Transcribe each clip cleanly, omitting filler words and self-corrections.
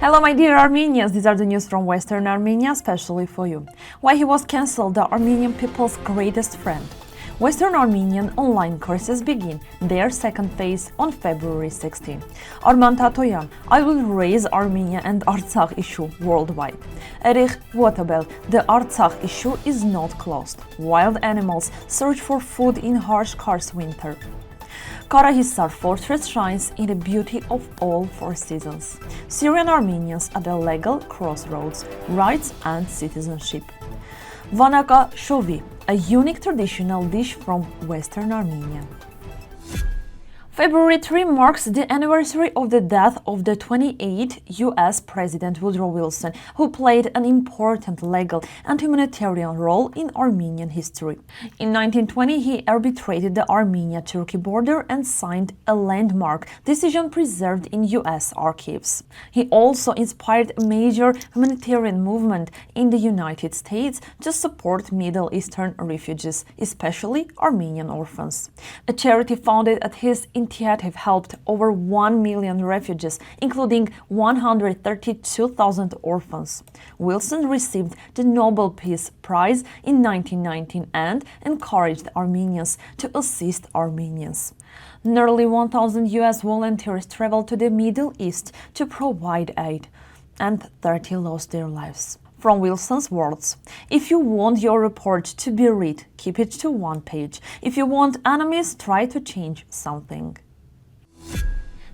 Hello my dear Armenians, these are the news from Western Armenia, especially for you. Why he was cancelled, the Armenian people's greatest friend. Western Armenian online courses begin their second phase on February 16. Arman Tatoyan, I will raise Armenia and Artsakh issue worldwide. Erich, Vontobel, the Artsakh issue is not closed. Wild animals search for food in harsh Kars winter. Karahisar fortress shines in the beauty of all four seasons. Syrian Armenians at the legal crossroads, rights and citizenship. Vanakashovi, a unique traditional dish from Western Armenia. February 3 marks the anniversary of the death of the 28th U.S. President Woodrow Wilson, who played an important legal and humanitarian role in Armenian history. In 1920, he arbitrated the Armenia-Turkey border and signed a landmark decision preserved in U.S. archives. He also inspired a major humanitarian movement in the United States to support Middle Eastern refugees, especially Armenian orphans. A charity founded at his initiative helped over 1 million refugees, including 132,000 orphans. Wilson received the Nobel Peace Prize in 1919 and encouraged Armenians to assist Armenians. Nearly 1,000 U.S. volunteers traveled to the Middle East to provide aid, and 30 lost their lives. From Wilson's words, if you want your report to be read, keep it to one page. If you want enemies, try to change something.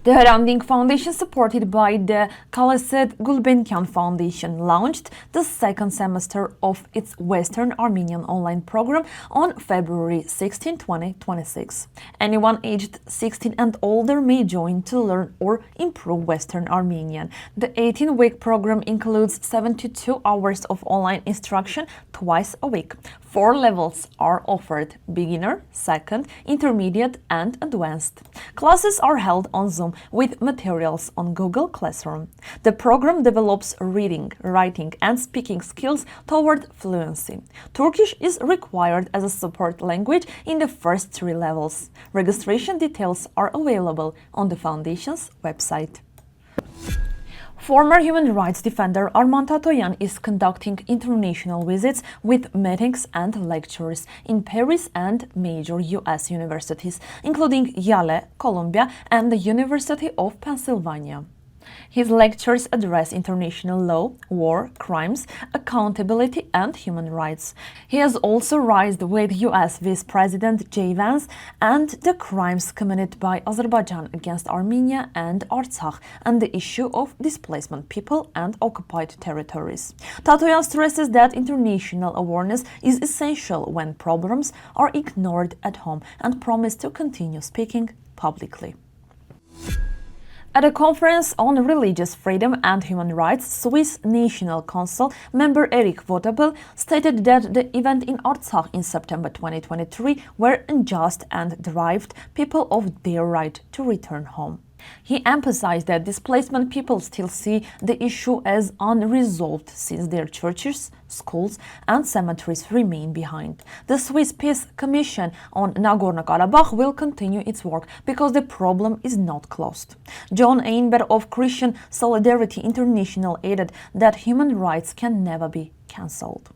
The Hranding Foundation, supported by the Khaled Gulbenkian Foundation, launched the second semester of its Western Armenian online program on February 16, 2026. Anyone aged 16 and older may join to learn or improve Western Armenian. The 18-week program includes 72 hours of online instruction twice a week. 4 levels are offered: beginner, second, intermediate, and advanced. Classes are held on Zoom with materials on Google Classroom. The program develops reading, writing, and speaking skills toward fluency. Turkish is required as a support language in the first 3 levels. Registration details are available on the Foundation's website. Former human rights defender Arman Tatoyan is conducting international visits with meetings and lectures in Paris and major U.S. universities, including Yale, Columbia, and the University of Pennsylvania. His lectures address international law, war, crimes, accountability, and human rights. He has also raised with U.S. Vice President Yerevan and the crimes committed by Azerbaijan against Armenia and Artsakh and the issue of displacement people and occupied territories. Tatoyan stresses that international awareness is essential when problems are ignored at home and promised to continue speaking publicly. At a conference on religious freedom and human rights, Swiss National Council member Erich Vontobel stated that the event in Artsakh in September 2023 were unjust and deprived people of their right to return home. He emphasized that displacement people still see the issue as unresolved since their churches, schools, and cemeteries remain behind. The Swiss Peace Commission on Nagorno-Karabakh will continue its work because the problem is not closed. John Einberg of Christian Solidarity International added that human rights can never be cancelled.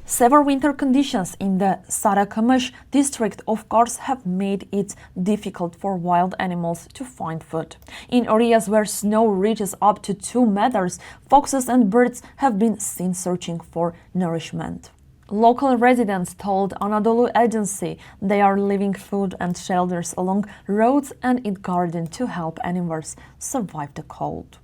Severe winter conditions in the Sarakamush district of Kars have made it difficult for wild animals to find food. In areas where snow reaches up to 2 meters, foxes and birds have been seen searching for nourishment. Local residents told Anadolu Agency they are leaving food and shelters along roads and in gardens to help animals survive the cold.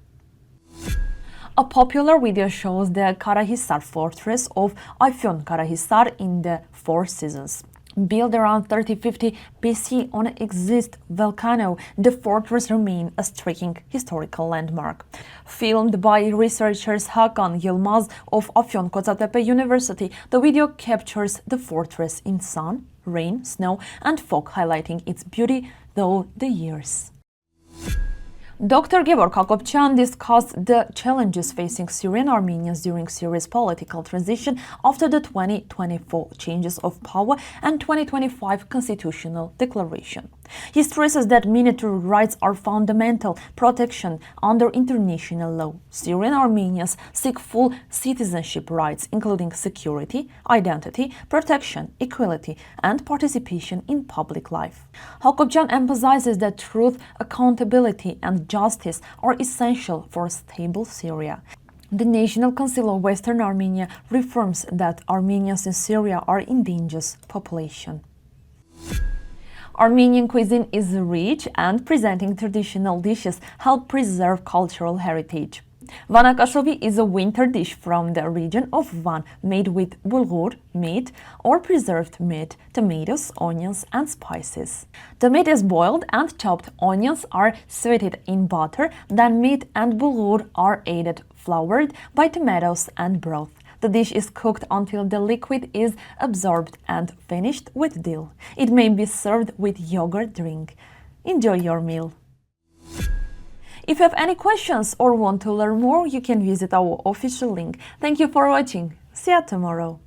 A popular video shows the Karahisar fortress of Afyon Karahisar in the Four Seasons. Built around 3050 BC on an existing volcano, the fortress remains a striking historical landmark. Filmed by researchers Hakan Yilmaz of Afyon Kocatepe University, the video captures the fortress in sun, rain, snow, and fog, highlighting its beauty through the years. Dr. Gevorg Hakobyan discussed the challenges facing Syrian Armenians during Syria's political transition after the 2024 changes of power and 2025 constitutional declaration. He stresses that military rights are fundamental protection under international law. Syrian Armenians seek full citizenship rights, including security, identity, protection, equality, and participation in public life. Hakobyan emphasizes that truth, accountability, and justice are essential for a stable Syria. The National Council of Western Armenia reaffirms that Armenians in Syria are indigenous population. Armenian cuisine is rich, and presenting traditional dishes help preserve cultural heritage. Vanakashovi is a winter dish from the region of Van, made with bulgur, meat, or preserved meat, tomatoes, onions, and spices. The meat is boiled and chopped onions are sweetened in butter, then meat and bulgur are added, flavored by tomatoes and broth. The dish is cooked until the liquid is absorbed and finished with dill. It may be served with yogurt drink. Enjoy your meal. If you have any questions or want to learn more, you can visit our official link. Thank you for watching. See you tomorrow.